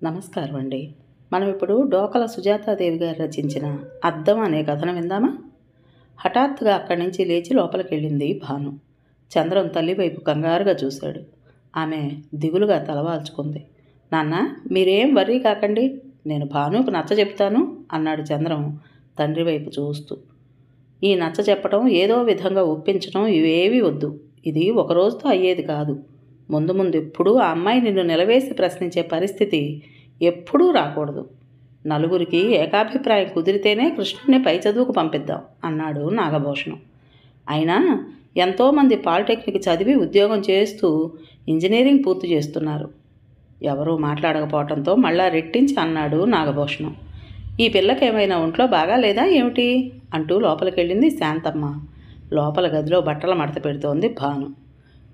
నమస్కారం అండి. మనం ఇప్పుడు డోకల సుజాతాదేవి గారు రచించిన అద్దం అనే కథను విందామా? హఠాత్తుగా అక్కడి నుంచి లేచి లోపలికెళ్ళింది భాను. చంద్రం తల్లి వైపు కంగారుగా చూశాడు. ఆమె దిగులుగా తలవాల్చుకుంది. నాన్న, మీరేం వర్రీ కాకండి, నేను భానుకు నచ్చ చెప్తాను అన్నాడు చంద్రం తండ్రి వైపు చూస్తూ. ఈ నచ్చ చెప్పటం, ఏదో విధంగా ఒప్పించడం ఇవేవీ వద్దు. ఇది ఒకరోజుతో అయ్యేది కాదు. ముందు ముందు ఎప్పుడూ ఆ అమ్మాయి నిన్ను నిలవేసి ప్రశ్నించే పరిస్థితి ఎప్పుడూ రాకూడదు. నలుగురికి ఏకాభిప్రాయం కుదిరితేనే కృష్ణుడిని పై చదువుకు పంపిద్దాం అన్నాడు నాగభూషణం. అయినా ఎంతోమంది పాలిటెక్నిక్ చదివి ఉద్యోగం చేస్తూ ఇంజనీరింగ్ పూర్తి చేస్తున్నారు. ఎవరూ మాట్లాడకపోవడంతో మళ్ళా రెట్టించి అన్నాడు నాగభూషణం. ఈ పిల్లకేమైనా ఒంట్లో బాగా లేదా ఏమిటి అంటూ లోపలికెళ్ళింది శాంతమ్మ. లోపల గదిలో బట్టల మడత పెడుతోంది భాను.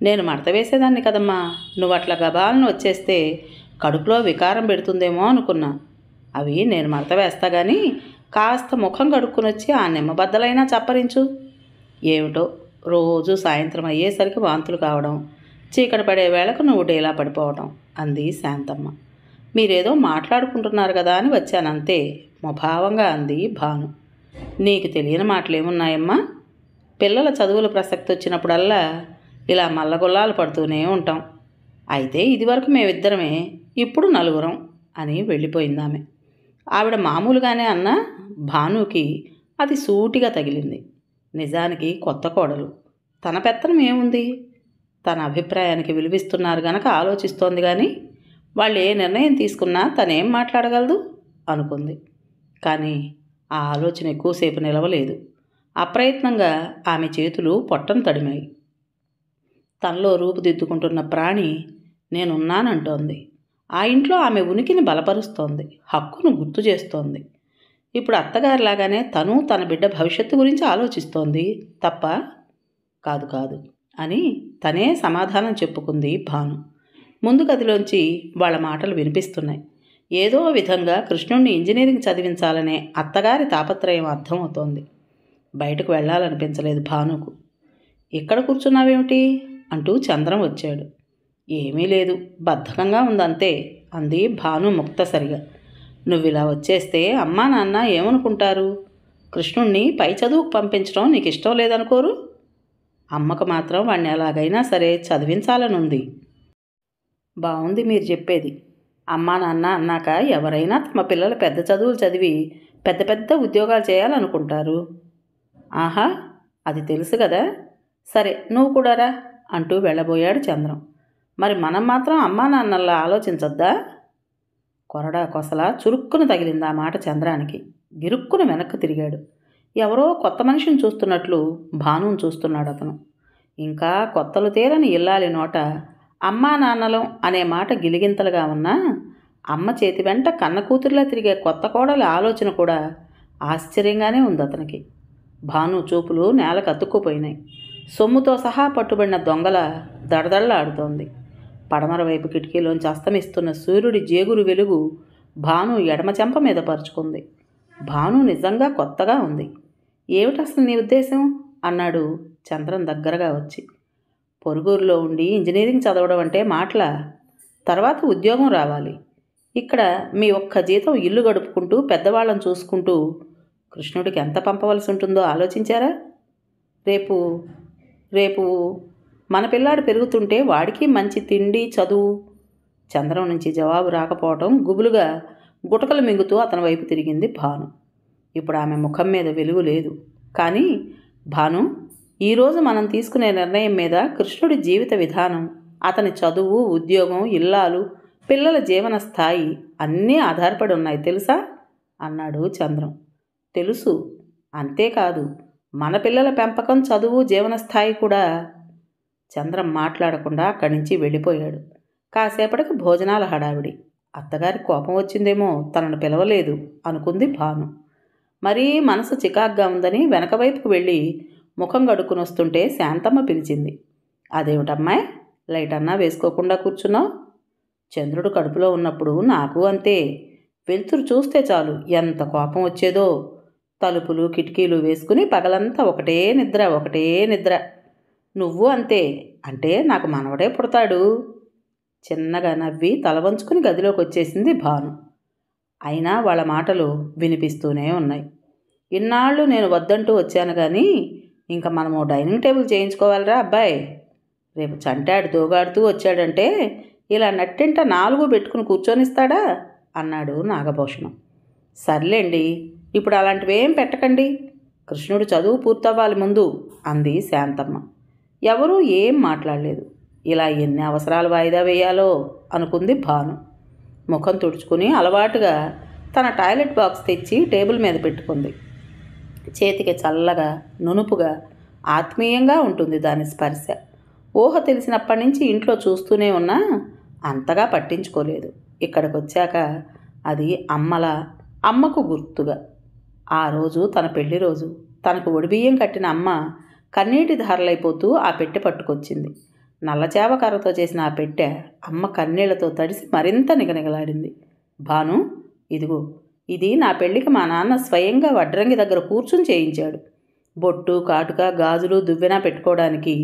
నేను మడత వేసేదాన్ని కదమ్మా, నువ్వు అట్లా గబాలను వచ్చేస్తే కడుపులో వికారం పెడుతుందేమో అనుకున్నా. అవి నేను మడత వేస్తా కానీ కాస్త ముఖం కడుక్కుని వచ్చి ఆ నిమ్మబద్దలైనా చప్పరించు. ఏమిటో రోజు సాయంత్రం అయ్యేసరికి వాంతులు కావడం, చీకటి పడే వేళకు నువ్వు డేలా పడిపోవడం అంది శాంతమ్మ. మీరేదో మాట్లాడుకుంటున్నారు కదా అని వచ్చానంతే, ముభావంగా అంది భాను. నీకు తెలియని మాటలేమున్నాయమ్మా? పిల్లల చదువుల ప్రసక్తి వచ్చినప్పుడల్లా ఇలా మల్లగొల్లాలు పడుతూనే ఉంటాం. అయితే ఇదివరకు మేమిద్దరమే, ఇప్పుడు నలుగురం అని వెళ్ళిపోయిందామె. ఆవిడ మామూలుగానే అన్న భానుకి అది సూటిగా తగిలింది. నిజానికి కొత్త కోడలు, తన పెత్తనం ఏముంది? తన అభిప్రాయానికి విలువిస్తున్నారు గనక ఆలోచిస్తోంది కానీ వాళ్ళు ఏ నిర్ణయం తీసుకున్నా తనేం మాట్లాడగలదు అనుకుంది. కానీ ఆ ఆలోచన ఎక్కువసేపు నిలవలేదు. అప్రయత్నంగా ఆమె చేతులు పొట్టను తడిమాయి. తనలో రూపుదిద్దుకుంటున్న ప్రాణి నేనున్నానంటోంది. ఆ ఇంట్లో ఆమె ఉనికిని బలపరుస్తోంది, హక్కును గుర్తు చేస్తోంది. ఇప్పుడు అత్తగారిలాగానే తను తన బిడ్డ భవిష్యత్తు గురించి ఆలోచిస్తోంది తప్ప కాదు కాదు అని తనే సమాధానం చెప్పుకుంది భాను. ముందు గదిలోంచి వాళ్ళ మాటలు వినిపిస్తున్నాయి. ఏదో విధంగా కృష్ణుణ్ణి ఇంజనీరింగ్ చదివించాలనే అత్తగారి తాపత్రయం అర్థమవుతోంది. బయటకు వెళ్ళాలనిపించలేదు భానుకు. ఇక్కడ కూర్చున్నావేమిటి అంటూ చంద్రం వచ్చాడు. ఏమీ లేదు, బద్ధకంగా ఉందంతే అంది భాను ముక్తసరిగా. నువ్విలా వచ్చేస్తే అమ్మా నాన్న ఏమనుకుంటారు? కృష్ణుణ్ణి పై చదువుకు పంపించడం నీకు ఇష్టం లేదనుకోరు? అమ్మకు మాత్రం వాణ్ణి ఎలాగైనా సరే చదివించాలనుంది. బాగుంది మీరు చెప్పేది. అమ్మా నాన్న అన్నాక ఎవరైనా తమ పిల్లలు పెద్ద చదువులు చదివి పెద్ద పెద్ద ఉద్యోగాలు చేయాలనుకుంటారు. ఆహా, అది తెలుసు కదా. సరే నువ్వు కూడా రా అంటూ వెళ్ళబోయాడు చంద్రం. మరి మనం మాత్రం అమ్మా నాన్నల్లా ఆలోచించొద్దా? కొరడా కొసలా చురుక్కున తగిలింది ఆ మాట చంద్రానికి. గిరుక్కున వెనక్కు తిరిగాడు. ఎవరో కొత్త మనిషిని చూస్తున్నట్లు భానుని చూస్తున్నాడు అతను. ఇంకా కొత్తలు తీరని ఇల్లాలి నోట అమ్మా నాన్నలం అనే మాట గిలిగింతలుగా ఉన్నా అమ్మ చేతి వెంట కన్న కూతురిలా తిరిగే కొత్త కోడలి ఆలోచన కూడా ఆశ్చర్యంగానే ఉంది అతనికి. భాను చూపులు నేలకు అతుక్కుపోయినాయి. సొమ్ముతో సహా పట్టుబడిన దొంగల దడదళ్ళాడుతోంది. పడమర వైపు కిటికీలోంచి అస్తమిస్తున్న సూర్యుడి జేగురు వెలుగు భాను ఎడమ చెంప మీద పరుచుకుంది. భాను నిజంగా కొత్తగా ఉంది. ఏమిటి అసలు నీ ఉద్దేశం అన్నాడు చంద్రం దగ్గరగా వచ్చి. పొరుగురులో ఉండి ఇంజనీరింగ్ చదవడం అంటే మాటలా? తర్వాత ఉద్యోగం రావాలి. ఇక్కడ మీ ఒక్క జీతం ఇల్లు గడుపుకుంటూ పెద్దవాళ్ళని చూసుకుంటూ కృష్ణుడికి ఎంత పంపవలసి ఉంటుందో ఆలోచించారా? రేపు రేపు మన పిల్లాడు పెరుగుతుంటే వాడికి మంచి తిండి చదువు. చంద్రం నుంచి జవాబు రాకపోవటం గుబులుగా గుటకలు మింగుతూ అతని వైపు తిరిగింది భాను. ఇప్పుడు ఆమె ముఖం మీద వెలుగు లేదు. కానీ భాను, ఈరోజు మనం తీసుకునే నిర్ణయం మీద కృష్ణుడి జీవిత విధానం, అతని చదువు, ఉద్యోగం, ఇల్లాలు, పిల్లల జీవన స్థాయి అన్నీ ఆధారపడి ఉన్నాయి తెలుసా అన్నాడు చంద్రం. తెలుసు, అంతేకాదు మన పిల్లల పెంపకం, చదువు, జీవన స్థాయి కూడా. చంద్రం మాట్లాడకుండా అక్కడి నుంచి వెళ్ళిపోయాడు. కాసేపటికి భోజనాల హడావిడి. అత్తగారి కోపం వచ్చిందేమో తనను పిలవలేదు అనుకుంది భాను. మరీ మనసు చికాగ్గా ఉందని వెనక వైపుకు వెళ్ళి ముఖం కడుక్కుని వస్తుంటే శాంతమ్మ పిలిచింది. అదేమిటమ్మాయి, లైట్ అన్నా వేసుకోకుండా కూర్చున్నావు? చంద్రుడు కడుపులో ఉన్నప్పుడు నాకు అంతే. వెలుతురు చూస్తే చాలు ఎంత కోపం వచ్చేదో. తలుపులు కిటికీలు వేసుకుని పగలంతా ఒకటే నిద్ర, ఒకటే నిద్ర. నువ్వు అంతే. అంటే నాకు మనవడే పుడతాడు. చిన్నగా నవ్వి తల వంచుకుని గదిలోకి వచ్చేసింది భాను. అయినా వాళ్ళ మాటలు వినిపిస్తూనే ఉన్నాయి. ఇన్నాళ్ళు నేను వద్దంటూ వచ్చాను కానీ ఇంకా మనము డైనింగ్ టేబుల్ చేయించుకోవాలిరా అబ్బాయి. రేపు చంటాడు దోగాడుతూ వచ్చాడంటే ఇలా నట్టింట 4 పెట్టుకుని కూర్చొనిస్తాడా అన్నాడు నాగభూషణం. సర్లేండి, ఇప్పుడు అలాంటివేం పెట్టకండి, కృష్ణుడు చదువు పూర్తవ్వాలి ముందు అంది శాంతమ్మ. ఎవరూ ఏం మాట్లాడలేదు. ఇలా ఎన్ని అవసరాలు వాయిదా వేయాలో అనుకుంది భాను. ముఖం తుడుచుకుని అలవాటుగా తన టాయిలెట్ బాక్స్ తెచ్చి టేబుల్ మీద పెట్టుకుంది. చేతికి చల్లగా నునుపుగా ఆత్మీయంగా ఉంటుంది దాని స్పర్శ. ఊహ తెలిసినప్పటి నుంచి ఇంట్లో చూస్తూనే ఉన్నా అంతగా పట్టించుకోలేదు. ఇక్కడికి వచ్చాక అది అమ్మకు గుర్తుగా. ఆ రోజు తన పెళ్లి రోజు. తనకు ఒడిబియ్యం కట్టిన అమ్మ కన్నీటి ధారలైపోతూ ఆ పెట్టె పట్టుకొచ్చింది. నల్లచేవ కర్రతో చేసిన ఆ పెట్టె అమ్మ కన్నీళ్లతో తడిసి మరింత నిగనిగలాడింది. భాను, ఇదిగో, ఇది నా పెళ్లికి మా నాన్న స్వయంగా వడ్రంగి దగ్గర కూర్చుని చేయించాడు. బొట్టు, కాటుక, గాజులు, దువ్వెన పెట్టుకోవడానికి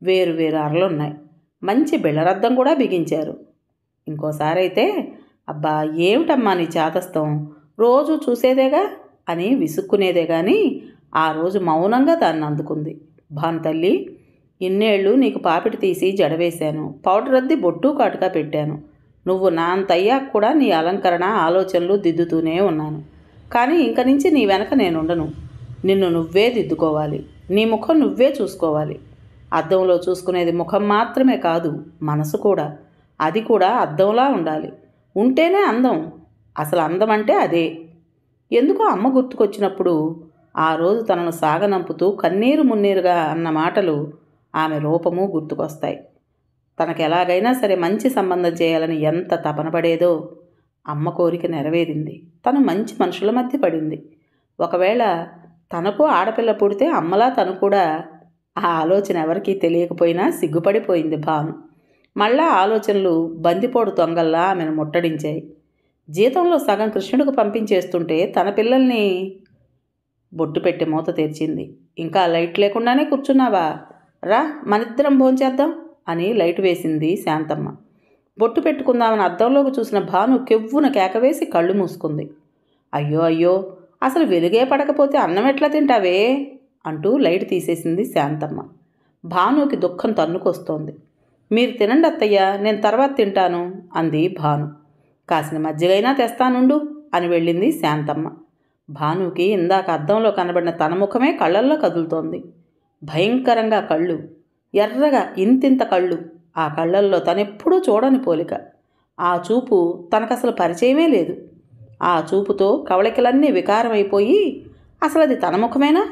వేరు వేరు అరలున్నాయి. మంచి బిళ్ళరద్దం కూడా బిగించారు. ఇంకోసారైతే అబ్బా ఏమిటమ్మా నీ చాతస్తం, రోజు చూసేదేగా అని విసుక్కునేదే కానీ ఆ రోజు మౌనంగా దాన్ని అందుకుంది. భాను తల్లి, ఇన్నేళ్ళు నీకు పాపిటి తీసి జడవేశాను, పౌడర్ అద్ది బొట్టు కాటుక పెట్టాను. నువ్వు నా అంతయ్యాక కూడా నీ అలంకరణ ఆలోచనలు దిద్దుతూనే ఉన్నాను. కానీ ఇంక నుంచి నీ వెనక నేనుండను. నిన్ను నువ్వే దిద్దుకోవాలి, నీ ముఖం నువ్వే చూసుకోవాలి. అద్దంలో చూసుకునేది ముఖం మాత్రమే కాదు, మనసు కూడా. అది కూడా అద్దంలా ఉండాలి. ఉంటేనే అందం. అసలు అందం అంటే అదే. ఎందుకో అమ్మ గుర్తుకొచ్చినప్పుడు ఆ రోజు తనను సాగనంపుతూ కన్నీరు మున్నీరుగా అన్న మాటలు, ఆమె రూపము గుర్తుకొస్తాయి. తనకు ఎలాగైనా సరే మంచి సంబంధం చేయాలని ఎంత తపన పడేదో. అమ్మ కోరిక నెరవేరింది. తను మంచి మనుషుల మధ్య పడింది. ఒకవేళ తనకు ఆడపిల్ల పుడితే అమ్మలా తను కూడా. ఆ ఆలోచన ఎవరికీ తెలియకపోయినా సిగ్గుపడిపోయింది భాను. మళ్ళా ఆలోచనలు బందిపోడు దొంగల్లా ఆమెను ముట్టడించాయి. జీతంలో సగం కృష్ణుడికి పంపించేస్తుంటే తన పిల్లల్ని. బొట్టు పెట్టి మూత తెరిచింది. ఇంకా లైట్ లేకుండానే కూర్చున్నావా? రా, మనిద్దరం భోంచేద్దాం అని లైట్ వేసింది శాంతమ్మ. బొట్టు పెట్టుకుందామని అద్దంలోకి చూసిన భాను కెవ్వున కేకవేసి కళ్ళు మూసుకుంది. అయ్యో అయ్యో, అసలు వెలుగే పడకపోతే అన్నం ఎట్లా తింటావే అంటూ లైట్ తీసేసింది శాంతమ్మ. భానుకి దుఃఖం తన్నుకొస్తోంది. మీరు తినండి అత్తయ్య, నేను తర్వాత తింటాను అంది భాను. కాసిన మజ్జిగైనా తెస్తానుండు అని వెళ్ళింది శాంతమ్మ. భానుకి ఇందాక అద్దంలో కనబడిన తన ముఖమే కళ్ళల్లో కదులుతోంది. భయంకరంగా కళ్ళు, ఎర్రగా ఇంతింత కళ్ళు. ఆ కళ్ళల్లో తనెప్పుడూ చూడని పోలిక. ఆ చూపు తనకసలు పరిచయమే లేదు. ఆ చూపుతో కవళికలన్నీ వికారమైపోయి అసలు అది తన ముఖమేనా?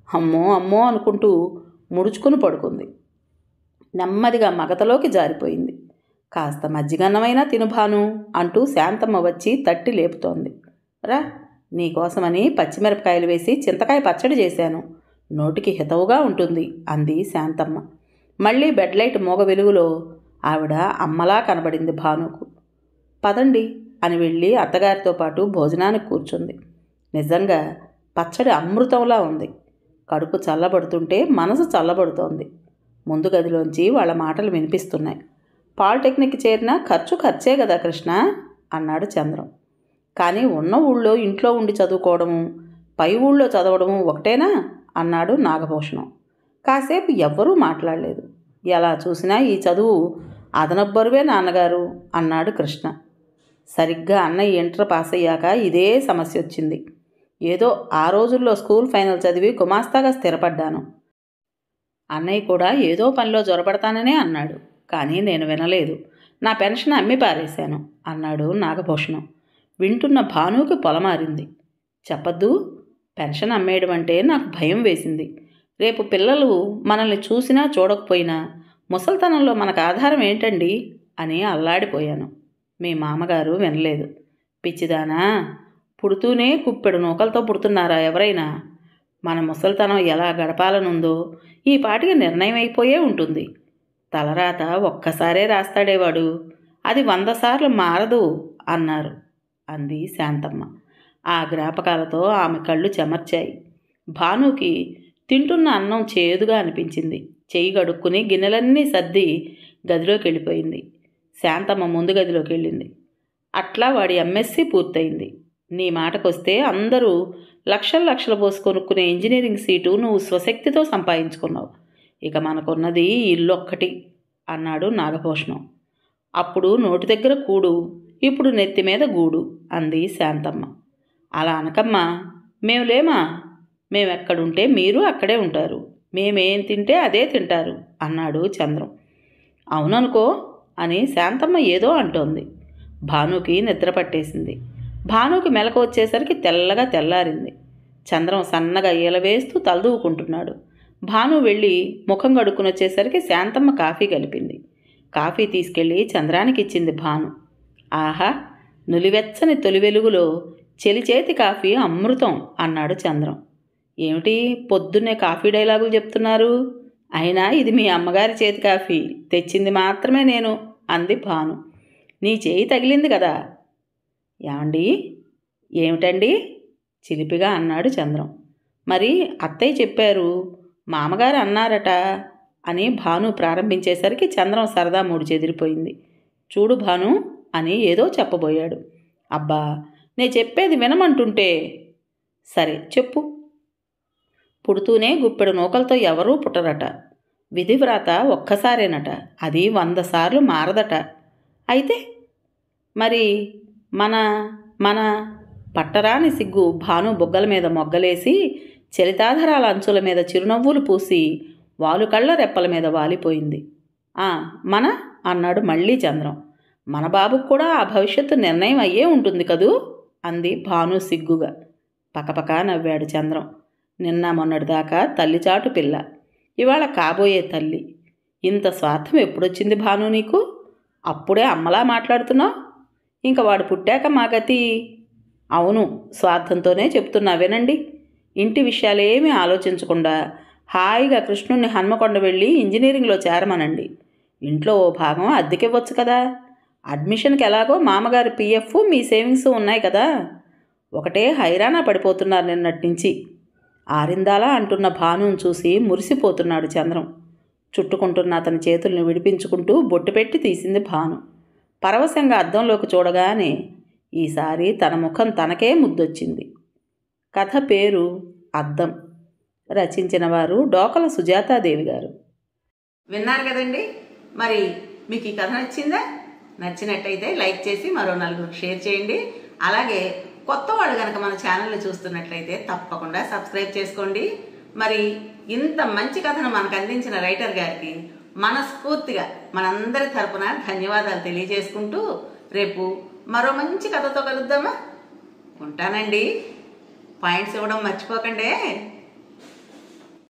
అమ్మో అమ్మో అనుకుంటూ ముడుచుకుని పడుకుంది. నెమ్మదిగా మగతలోకి జారిపోయింది. కాస్త మజ్జిగన్నమైనా తినుభాను అంటూ శాంతమ్మ వచ్చి తట్టి లేపుతోంది. రా, నీకోసమని పచ్చిమిరపకాయలు వేసి చింతకాయ పచ్చడి చేశాను, నోటికి హితవుగా ఉంటుంది అంది శాంతమ్మ. మళ్ళీ బెడ్ లైట్ మోగ వెలుగులో ఆవిడ అమ్మలా కనబడింది భానుకు. పదండి అని వెళ్ళి అత్తగారితో పాటు భోజనానికి కూర్చుంది. నిజంగా పచ్చడి అమృతంలా ఉంది. కడుపు చల్లబడుతుంటే మనసు చల్లబడుతోంది. ముందు గదిలోంచి వాళ్ళ మాటలు వినిపిస్తున్నాయి. పాలిటెక్నిక్ చేరినా ఖర్చే కదా కృష్ణ అన్నాడు చంద్రం. కానీ ఉన్న ఊళ్ళో ఇంట్లో ఉండి చదువుకోవడము, పై ఊళ్ళో చదవడము ఒకటేనా అన్నాడు నాగభూషణం. కాసేపు ఎవ్వరూ మాట్లాడలేదు. ఎలా చూసినా ఈ చదువు అదనబ్బరువే నాన్నగారు అన్నాడు కృష్ణ. సరిగ్గా అన్నయ్య ఇంటర్ పాస్ అయ్యాక ఇదే సమస్య వచ్చింది. ఏదో ఆ రోజుల్లో స్కూల్ ఫైనల్ చదివి గుమాస్తాగా స్థిరపడ్డాను. అన్నయ్య కూడా ఏదో పనిలో జొరబడతాననే అన్నాడు. కానీ నేను వినలేదు. నా పెన్షన్ అమ్మి పారేశాను అన్నాడు నాగభూషణం. వింటున్న భానుకి పొలమారింది. చెప్పద్దు, పెన్షన్ అమ్మేయడం అంటే నాకు భయం వేసింది. రేపు పిల్లలు మనల్ని చూసినా చూడకపోయినా ముసల్తనంలో మనకు ఆధారం ఏంటండి అని అల్లాడిపోయాను. మీ మామగారు వినలేదు. పిచ్చిదానా, పుడుతూనే కుప్పెడు నూకలతో పుడుతున్నారా ఎవరైనా? మన ముసల్తనం ఎలా గడపాలనుందో ఈ పాటికి నిర్ణయం అయిపోయే ఉంటుంది. తలరాత ఒక్కసారే రాస్తాడేవాడు, అది 100 సార్లు మారదు అన్నారు అంది శాంతమ్మ. ఆ జ్ఞాపకాలతో ఆమె కళ్ళు చెమర్చాయి. భానుకి తింటున్న అన్నం చేదుగా అనిపించింది. చెయ్యి గడుక్కుని గిన్నెలన్నీ సర్ది గదిలోకి వెళ్ళిపోయింది. శాంతమ్మ ముందు గదిలోకి వెళ్ళింది. అట్లా వాడి ఎంఎస్సీ పూర్తయింది. నీ మాటకొస్తే అందరూ లక్షలు లక్షలు పోసి కొనుక్కునే ఇంజనీరింగ్ సీటు నువ్వు స్వశక్తితో సంపాదించుకున్నావు. ఇక మనకున్నది ఇల్లొక్కటి అన్నాడు నాగభూషణం. అప్పుడు నోటి దగ్గర కూడు, ఇప్పుడు నెత్తి మీద గూడు అంది శాంతమ్మ. అలా అనకమ్మా, మేము లేమా? మేమెక్కడుంటే మీరు అక్కడే ఉంటారు, మేమేం తింటే అదే తింటారు అన్నాడు చంద్రం. అవుననుకో అని శాంతమ్మ ఏదో అంటోంది. భానుకి నిద్ర పట్టేసింది. భానుకి మెలకు వచ్చేసరికి తెల్లగా తెల్లారింది. చంద్రం సన్నగా ఈలవేస్తూ తలదూకుంటున్నాడు. భాను వెళ్ళి ముఖం కడుక్కుని వచ్చేసరికి శాంతమ్మ కాఫీ కలిపింది. కాఫీ తీసుకెళ్ళి చంద్రానికి ఇచ్చింది భాను. ఆహా, నులివెచ్చని తొలి వెలుగులో చెలిచేతి కాఫీ అమృతం అన్నాడు చంద్రం. ఏమిటి పొద్దున్నే కాఫీ డైలాగులు చెప్తున్నారు? అయినా ఇది మీ అమ్మగారి చేతి కాఫీ, తెచ్చింది మాత్రమే నేను అంది భాను. నీ చేయి తగిలింది కదా. ఏమండి? ఏమిటండి చిలిపిగా అన్నాడు చంద్రం. మరి అత్తయ్య చెప్పారు, మామగారు అన్నారట అని భాను ప్రారంభించేసరికి చంద్రం సరదా మూడు చెదిరిపోయింది. చూడు భాను అని ఏదో చెప్పబోయాడు. అబ్బా, నే చెప్పేది వినమంటుంటే. సరే చెప్పు. పుడుతూనే గుప్పెడు నూకలతో ఎవరూ పుట్టరట. విధివ్రాత ఒక్కసారేనట, అది 100 సార్లు మారదట. అయితే మరి మన మన పట్టరాని సిగ్గు భాను బుగ్గల మీద మొగ్గలేసి చలితాధరాల అంచుల మీద చిరునవ్వులు పూసి వాలుకళ్ళ రెప్పల మీద వాలిపోయింది. మన అన్నాడు మళ్ళీ చంద్రం. మన బాబుకు కూడా ఆ భవిష్యత్తు నిర్ణయం అయ్యే ఉంటుంది కదూ అంది భాను సిగ్గుగా. పకపక నవ్వాడు చంద్రం. నిన్న మొన్నటిదాకా తల్లిచాటు పిల్ల, ఇవాళ కాబోయే తల్లి. ఇంత స్వార్థం ఎప్పుడొచ్చింది భాను నీకు? అప్పుడే అమ్మలా మాట్లాడుతున్నావు. ఇంక వాడు పుట్టాక మా గతి. అవును, స్వార్థంతోనే చెప్తున్నా వినండి. ఇంటి విషయాలేమీ ఆలోచించకుండా హాయిగా కృష్ణుణ్ణి హన్మకొండ వెళ్ళి ఇంజనీరింగ్లో చేరమనండి. ఇంట్లో ఓ భాగం అద్దెకివ్వచ్చు కదా. అడ్మిషన్కి ఎలాగో మామగారి పిఎఫ్ మీ సేవింగ్స్ ఉన్నాయి కదా. ఒకటే హైరానా పడిపోతున్నారు నిన్నటి నుంచి. ఆరిందాలా అంటున్న భానుని చూసి మురిసిపోతున్నాడు చంద్రం. చుట్టుకుంటున్న అతని చేతుల్ని విడిపించుకుంటూ బొట్టు పెట్టి తీసింది భాను. పరవశంగా అద్దంలోకి చూడగానే ఈసారి తన ముఖం తనకే ముద్దొచ్చింది. కథ పేరు అద్దం. రచించిన వారు డోకల సుజాతాదేవి గారు. విన్నారు కదండి. మరి మీకు ఈ కథ నచ్చిందా? నచ్చినట్టయితే లైక్ చేసి మరో 4 షేర్ చేయండి. అలాగే కొత్త వాళ్ళు కనుక మన ఛానల్ని చూస్తున్నట్లయితే తప్పకుండా సబ్స్క్రైబ్ చేసుకోండి. మరి ఇంత మంచి కథను మనకు అందించిన రైటర్ గారికి మనస్ఫూర్తిగా మనందరి తరపున ధన్యవాదాలు తెలియజేసుకుంటూ రేపు మరో మంచి కథతో కలుద్దామా? ఉంటానండి. పాయింట్స్ ఇవ్వడం మర్చిపోకండి.